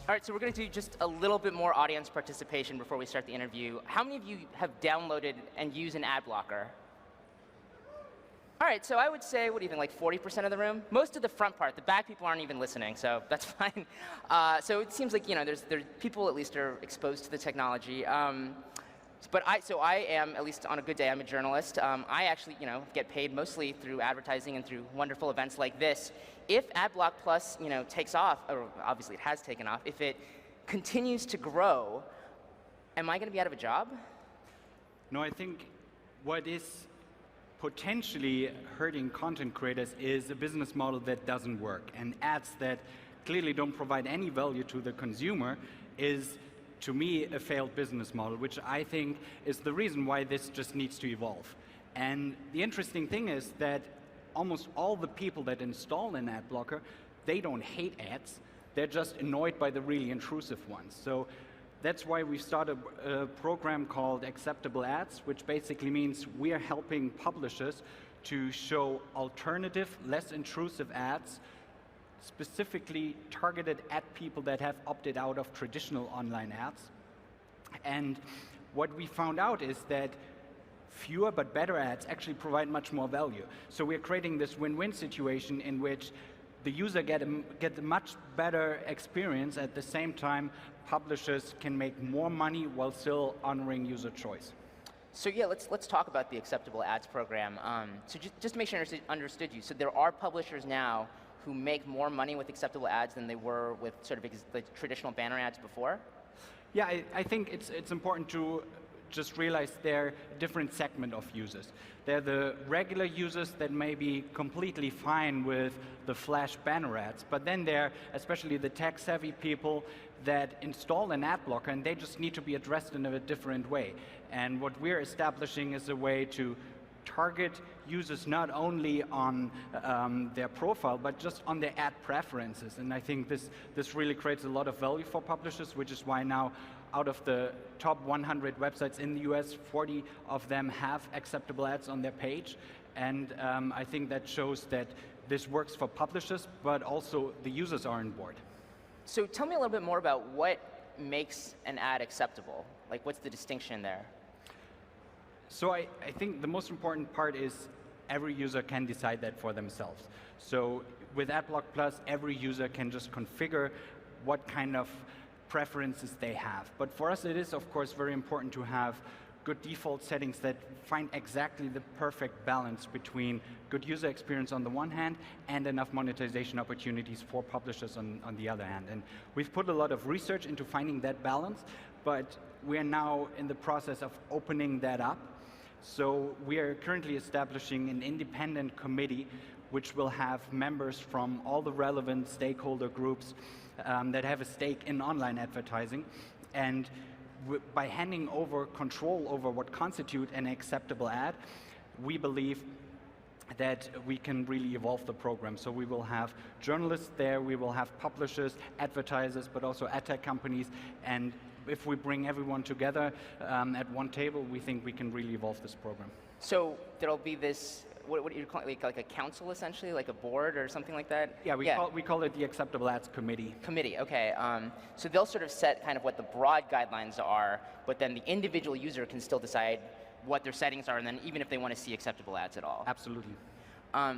All right, so we're going to do just a little bit more audience participation before we start the interview. How many of you have downloaded and use an ad blocker? All right, so I would say, what do you think, like 40% of the room? Most of the front part. The back people aren't even listening, so that's fine. So it seems like there's people at least are exposed to the technology. But I am, at least on a good day, I'm a journalist. I actually get paid mostly through advertising and through wonderful events like this. If Adblock Plus takes off, or obviously it has taken off, if it continues to grow, am I going to be out of a job? No, I think what is potentially hurting content creators is a business model that doesn't work. And ads that clearly don't provide any value to the consumer is, to me, a failed business model, which I think is the reason why this just needs to evolve. And the interesting thing is that almost all the people that install an ad blocker, they don't hate ads, they're just annoyed by the really intrusive ones. So that's why we started a program called Acceptable Ads, which basically means we are helping publishers to show alternative, less intrusive ads specifically targeted at people that have opted out of traditional online ads. And what we found out is that fewer but better ads actually provide much more value. So we're creating this win-win situation in which the user gets a much better experience. At the same time, publishers can make more money while still honoring user choice. So yeah, let's talk about the Acceptable Ads program. So just to make sure I understood you. So there are publishers now who make more money with acceptable ads than they were with sort of the traditional banner ads before? Yeah, I think it's important to just realize they're a different segment of users. They're the regular users that may be completely fine with the flash banner ads, but then they're especially the tech-savvy people that install an ad blocker, and they just need to be addressed in a different way. And what we're establishing is a way to target users not only on their profile, but just on their ad preferences. And I think this really creates a lot of value for publishers, which is why now out of the top 100 websites in the US, 40 of them have acceptable ads on their page. And I think that shows that this works for publishers, but also the users are on board. So tell me a little bit more about what makes an ad acceptable. Like, what's the distinction there? So I think the most important part is every user can decide that for themselves. So with Adblock Plus, every user can just configure what kind of preferences they have. But for us, it is, of course, very important to have good default settings that find exactly the perfect balance between good user experience on the one hand and enough monetization opportunities for publishers on the other hand. And we've put a lot of research into finding that balance, but we're now in the process of opening that up. So we are currently establishing an independent committee which will have members from all the relevant stakeholder groups that have a stake in online advertising. And by handing over control over what constitute an acceptable ad, we believe that we can really evolve the program. So we will have journalists there, we will have publishers, advertisers, but also ad tech companies. And if we bring everyone together at one table, we think we can really evolve this program. So there'll be this, what do you call it, like a council essentially, like a board or something like that? Yeah, we call it the Acceptable Ads Committee. Committee, okay. So they'll sort of set kind of what the broad guidelines are, but then the individual user can still decide what their settings are, and then even if they want to see acceptable ads at all. Absolutely.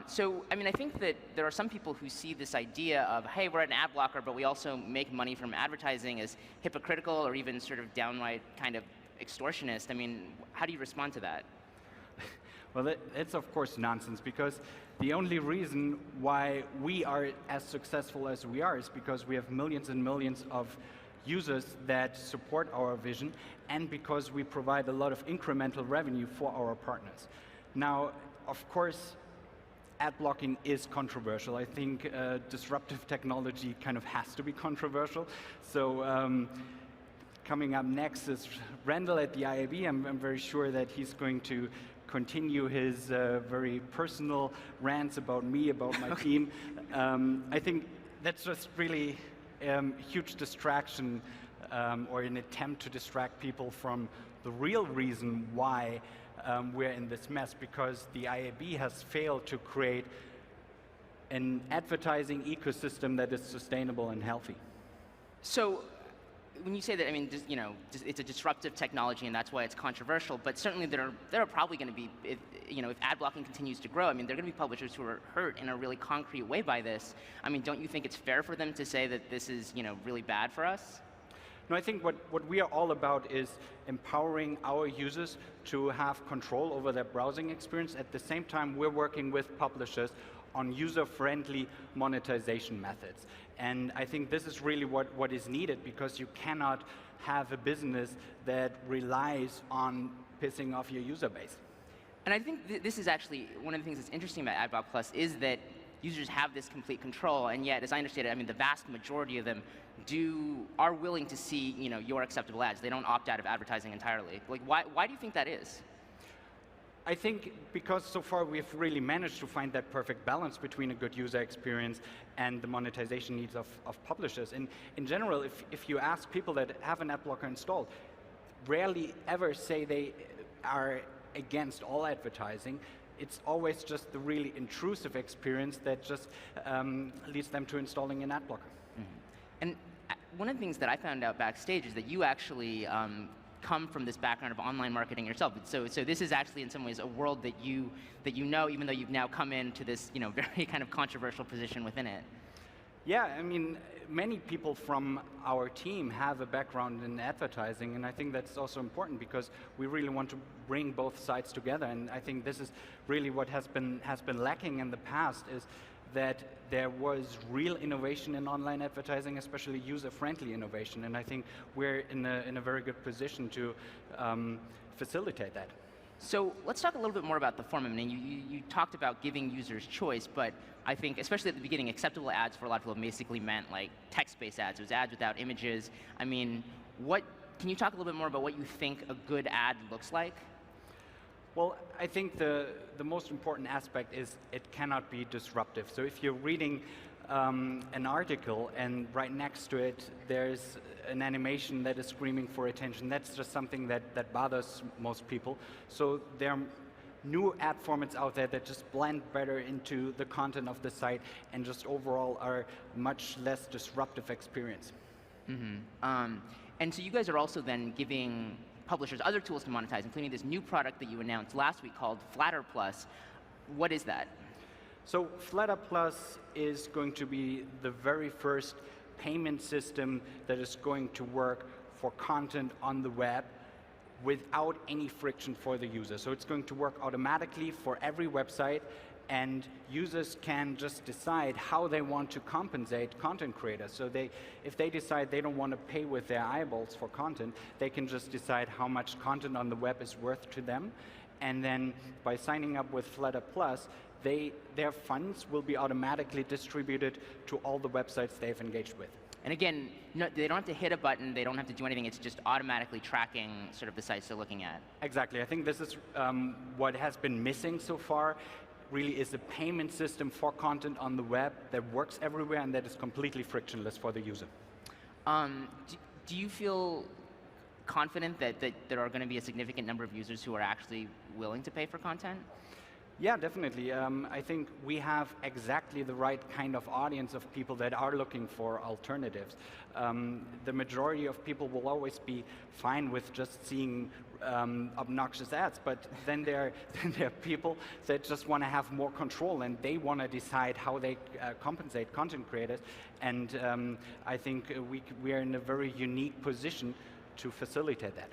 So, I mean, I think that there are some people who see this idea of, hey, we're an ad blocker, but we also make money from advertising as hypocritical or even sort of downright kind of extortionist. I mean, how do you respond to that? Well, it's of course nonsense, because the only reason why we are as successful as we are is because we have millions and millions of users that support our vision, and because we provide a lot of incremental revenue for our partners. Now, of course, ad blocking is controversial. I think disruptive technology kind of has to be controversial. So coming up next is Randall at the IAB. I'm very sure that he's going to continue his very personal rants about me, about my team. I think that's just really huge distraction or an attempt to distract people from the real reason why we're in this mess, because the IAB has failed to create an advertising ecosystem that is sustainable and healthy. So when you say that, I mean, it's a disruptive technology, and that's why it's controversial. But certainly, there are probably going to be, if ad blocking continues to grow, I mean, there are going to be publishers who are hurt in a really concrete way by this. I mean, don't you think it's fair for them to say that this is, really bad for us? No, I think what we are all about is empowering our users to have control over their browsing experience. At the same time, we're working with publishers on user-friendly monetization methods. And I think this is really what is needed, because you cannot have a business that relies on pissing off your user base. And I think this is actually one of the things that's interesting about Adblock Plus is that users have this complete control, and yet, as I understand it, I mean, the vast majority of them are willing to see, your acceptable ads. They don't opt out of advertising entirely. Like, why do you think that is? I think because so far we've really managed to find that perfect balance between a good user experience and the monetization needs of publishers. And in general, if you ask people that have an ad blocker installed, rarely ever say they are against all advertising. It's always just the really intrusive experience that just leads them to installing an ad blocker. Mm-hmm. And one of the things that I found out backstage is that you actually come from this background of online marketing yourself. So this is actually in some ways a world that you know, even though you've now come into this very kind of controversial position within it. Yeah, I mean, many people from our team have a background in advertising, and I think that's also important because we really want to bring both sides together. And I think this is really what has been lacking in the past, is that there was real innovation in online advertising, especially user-friendly innovation. And I think we're in a very good position to facilitate that. So let's talk a little bit more about the form. I mean, you talked about giving users choice, but I think, especially at the beginning, acceptable ads for a lot of people basically meant like text-based ads. It was ads without images. I mean, can you talk a little bit more about what you think a good ad looks like? Well, I think the most important aspect is it cannot be disruptive. So if you're reading an article and right next to it there's an animation that is screaming for attention, that's just something that bothers most people. So there are new ad formats out there that just blend better into the content of the site and just overall are much less disruptive experience. Mm-hmm. And so you guys are also then giving publishers other tools to monetize, including this new product that you announced last week called Flatter Plus. What is that? So Flatter Plus is going to be the very first payment system that is going to work for content on the web without any friction for the user. So it's going to work automatically for every website, and users can just decide how they want to compensate content creators. So if they decide they don't want to pay with their eyeballs for content, they can just decide how much content on the web is worth to them. And then by signing up with Flatter Plus, their funds will be automatically distributed to all the websites they've engaged with. And again, they don't have to hit a button, they don't have to do anything, it's just automatically tracking sort of the sites they're looking at. Exactly, I think this is what has been missing so far, really is a payment system for content on the web that works everywhere and that is completely frictionless for the user. Do you feel confident that there are going to be a significant number of users who are actually willing to pay for content? Yeah, definitely. I think we have exactly the right kind of audience of people that are looking for alternatives. The majority of people will always be fine with just seeing obnoxious ads, but then there are people that just want to have more control and they want to decide how they compensate content creators. And I think we are in a very unique position to facilitate that.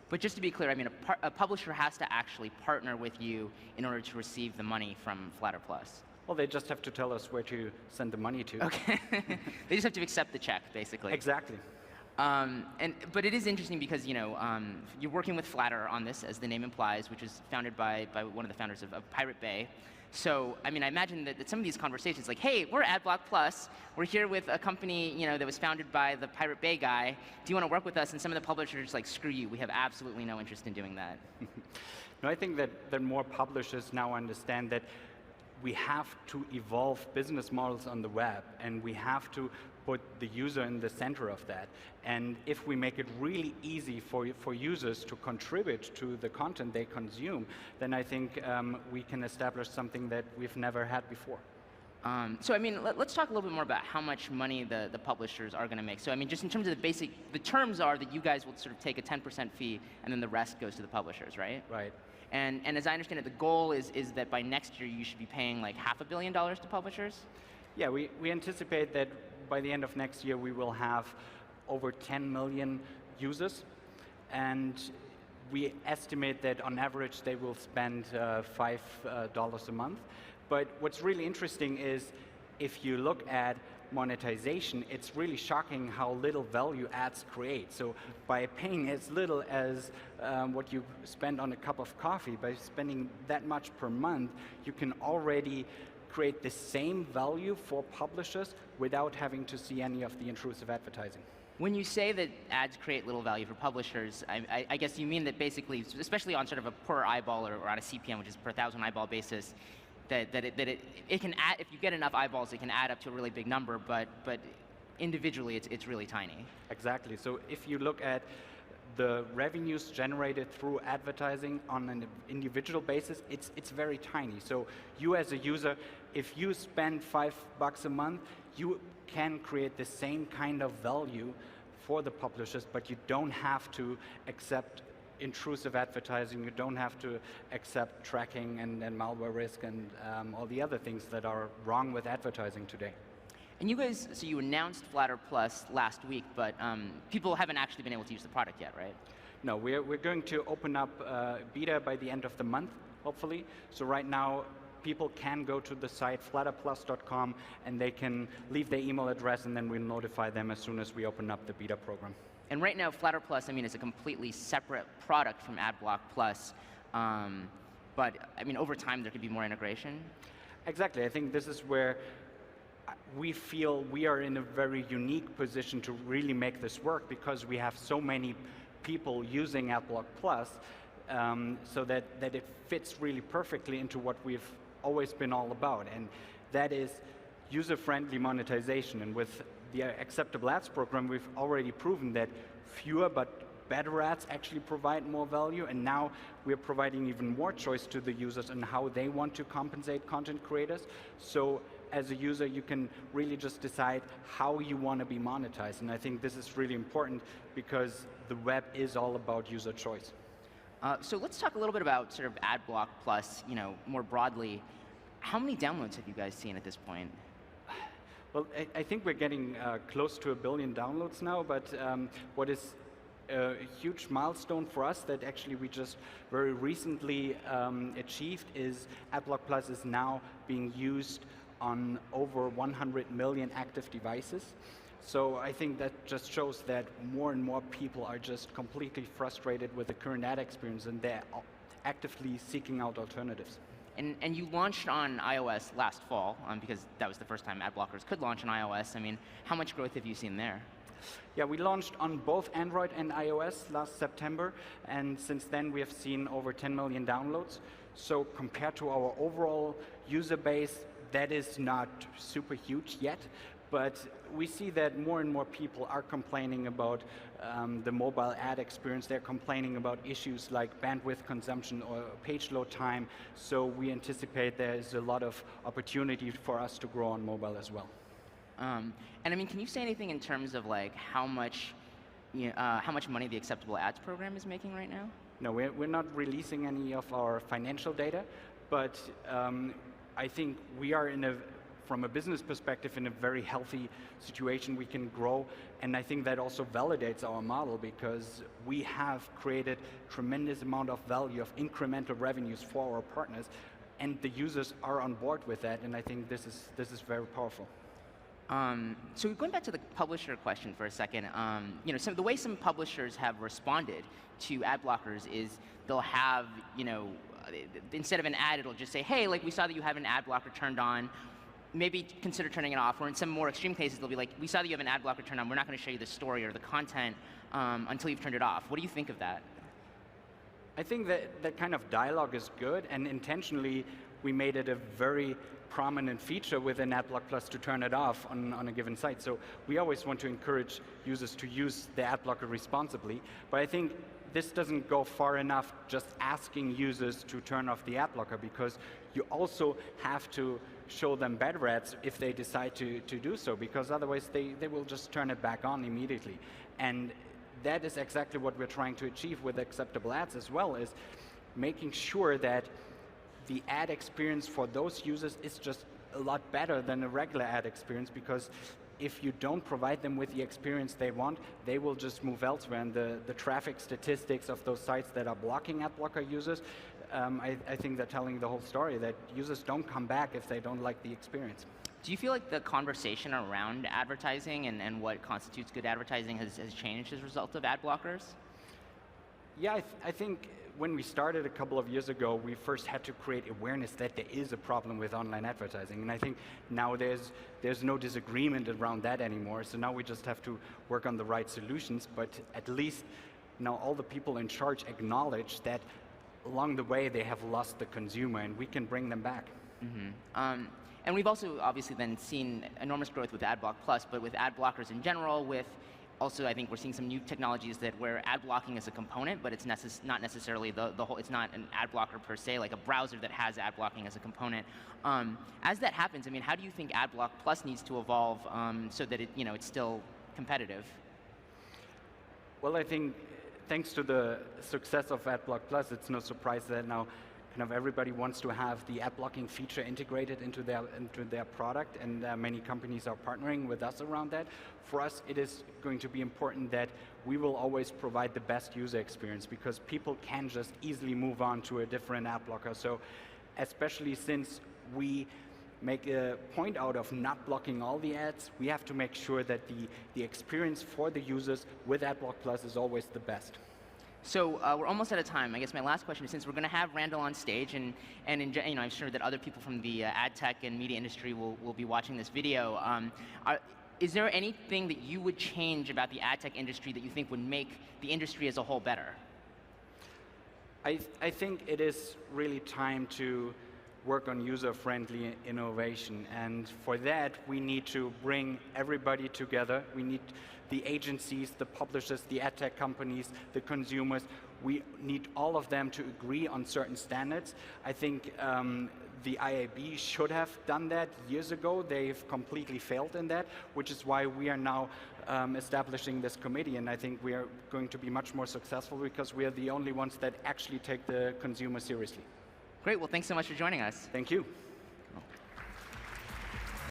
But just to be clear, I mean, a publisher has to actually partner with you in order to receive the money from Flatter Plus. Well, they just have to tell us where to send the money to. Okay. They just have to accept the check, basically. Exactly. But it is interesting because, you're working with Flatter on this, as the name implies, which is founded by one of the founders of Pirate Bay. So, I mean, I imagine that some of these conversations, like, hey, we're Adblock Plus. We're here with a company, that was founded by the Pirate Bay guy. Do you want to work with us? And some of the publishers are just like, screw you. We have absolutely no interest in doing that. No, I think that more publishers now understand that we have to evolve business models on the web, and we have to put the user in the center of that. And if we make it really easy for users to contribute to the content they consume, then I think we can establish something that we've never had before. So I mean, let's talk a little bit more about how much money the publishers are going to make. So I mean, just in terms of the terms are that you guys will sort of take a 10% fee, and then the rest goes to the publishers, right? Right. And as I understand it, the goal is that by next year you should be paying like $500 million to publishers? Yeah, we anticipate that by the end of next year we will have over 10 million users, and we estimate that on average they will spend $5 a month. But what's really interesting is if you look at monetization, it's really shocking how little value ads create. So by paying as little as what you spend on a cup of coffee, by spending that much per month, you can already create the same value for publishers without having to see any of the intrusive advertising. When you say that ads create little value for publishers, I guess you mean that basically, especially on sort of a per eyeball or on a CPM, which is per 1,000 eyeball basis, that it can add, if you get enough eyeballs, it can add up to a really big number, but individually it's really tiny. Exactly. So if you look at the revenues generated through advertising on an individual basis, it's very tiny. So you as a user, if you spend $5 a month, you can create the same kind of value for the publishers, but you don't have to accept intrusive advertising, you don't have to accept tracking and malware risk and all the other things that are wrong with advertising today. And you guys, so you announced Flatter Plus last week, but people haven't actually been able to use the product yet, right? No, we're going to open up beta by the end of the month, hopefully. So right now, people can go to the site flatterplus.com and they can leave their email address, and then we'll notify them as soon as we open up the beta program. And right now, Flatter Plus, I mean, is a completely separate product from Adblock Plus. But I mean, over time, there could be more integration. Exactly. I think this is where we feel we are in a very unique position to really make this work, because we have so many people using Adblock Plus, so that it fits really perfectly into what we've always been all about, and that is user-friendly monetization. And with the acceptable ads program, we've already proven that fewer but better ads actually provide more value, and now we're providing even more choice to the users on how they want to compensate content creators. So as a user, you can really just decide how you want to be monetized, and I think this is really important because the web is all about user choice. So let's talk a little bit about sort of Adblock Plus, more broadly. How many downloads have you guys seen at this point? Well, I think we're getting close to 1 billion downloads now, but what is a huge milestone for us that actually we just very recently achieved is Adblock Plus is now being used on over 100 million active devices. So I think that just shows that more and more people are just completely frustrated with the current ad experience, and they're actively seeking out alternatives. And you launched on iOS last fall, because that was the first time ad blockers could launch on iOS. I mean, how much growth have you seen there? Yeah, we launched on both Android and iOS last September, and since then we have seen over 10 million downloads. So compared to our overall user base, that is not super huge yet, but we see that more and more people are complaining about the mobile ad experience. They're complaining about issues like bandwidth consumption or page load time, so we anticipate there's a lot of opportunity for us to grow on mobile as well. And I mean, can you say anything in terms of like how much money the acceptable ads program is making right now? No, we're not releasing any of our financial data, but I think we are from a business perspective, in a very healthy situation. We can grow, and I think that also validates our model, because we have created tremendous amount of value, of incremental revenues for our partners, and the users are on board with that, and I think this is very powerful. So going back to the publisher question for a second, the way some publishers have responded to ad blockers is they'll have, instead of an ad, it'll just say, hey, like we saw that you have an ad blocker turned on, maybe consider turning it off. Or in some more extreme cases, they'll be like, we saw that you have an ad blocker turned on, we're not going to show you the story or the content until you've turned it off. What do you think of that? I think that kind of dialogue is good, and intentionally we made it a very prominent feature within Adblock Plus to turn it off on a given site. So we always want to encourage users to use the ad blocker responsibly, but I think this doesn't go far enough just asking users to turn off the ad blocker, because you also have to show them better ads if they decide to do so, because otherwise they will just turn it back on immediately. And that is exactly what we're trying to achieve with acceptable ads as well, is making sure that the ad experience for those users is just a lot better than a regular ad experience, because if you don't provide them with the experience they want, they will just move elsewhere. And the traffic statistics of those sites that are blocking ad blocker users, I think they're telling the whole story, that users don't come back if they don't like the experience. Do you feel like the conversation around advertising and what constitutes good advertising has changed as a result of ad blockers? Yeah, I think when we started a couple of years ago, we first had to create awareness that there is a problem with online advertising. And I think now there's no disagreement around that anymore. So now we just have to work on the right solutions. But at least now all the people in charge acknowledge that along the way they have lost the consumer, and we can bring them back. Mm-hmm. And we've also obviously then seen enormous growth with Adblock Plus, but with ad blockers in general, with also I think we're seeing some new technologies that where ad blocking is a component, but it's not necessarily the whole, it's not an ad blocker per se, like a browser that has ad blocking as a component. As that happens, I mean, how do you think Adblock Plus needs to evolve so that it, it's still competitive? Well, I think thanks to the success of Adblock Plus, it's no surprise that now kind of everybody wants to have the ad blocking feature integrated into their product, and many companies are partnering with us around that. For us, it is going to be important that we will always provide the best user experience, because people can just easily move on to a different ad blocker. So especially since we make a point out of not blocking all the ads, we have to make sure that the experience for the users with Adblock Plus is always the best. So we're almost out of time. I guess my last question is, since we're going to have Randall on stage, and I'm sure that other people from the ad tech and media industry will be watching this video, is there anything that you would change about the ad tech industry that you think would make the industry as a whole better? I think it is really time to work on user-friendly innovation, and for that we need to bring everybody together. We need the agencies, the publishers, the ad tech companies, the consumers. We need all of them to agree on certain standards. I think the IAB should have done that years ago. They've completely failed in that, which is why we are now establishing this committee, and I think we are going to be much more successful because we are the only ones that actually take the consumer seriously. Great, well thanks so much for joining us. Thank you.